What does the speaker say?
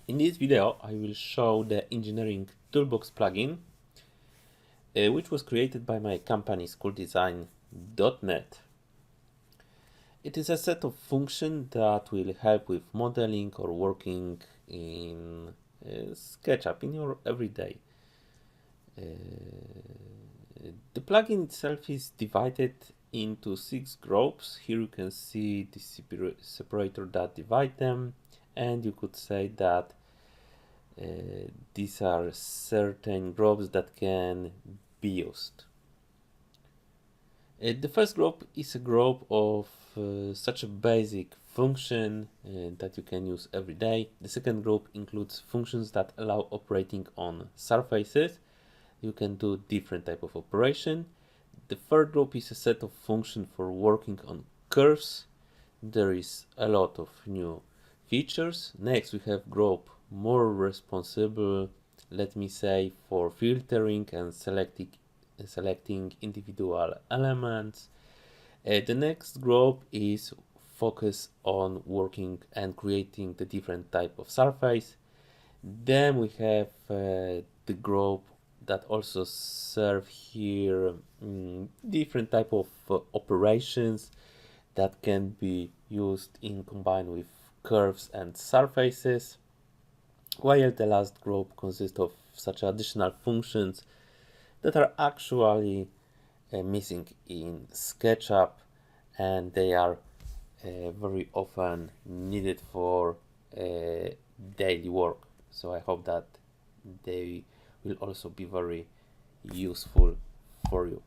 In this video, I will show the Engineering ToolBox Plugin, which was created by my company SchoolDesign.net. It is a set of functions that will help with modeling or working in SketchUp in your everyday. The plugin itself is divided into 6 groups. Here you can see the separator that divide them, and you could say that these are certain groups that can be used. The first group is a group of such a basic function that you can use every day. The second group includes functions that allow operating on surfaces. You can do different type of operation. The third group is a set of functions for working on curves. There is a lot of new features. Next, we have group more responsible, let me say, for filtering and selecting individual elements. The next group is focused on working and creating the different type of surface. Then we have the group that also serve here different type of operations that can be used in combined with curves and surfaces, while the last group consists of such additional functions that are actually missing in SketchUp, and they are very often needed for daily work. So I hope that they will also be very useful for you.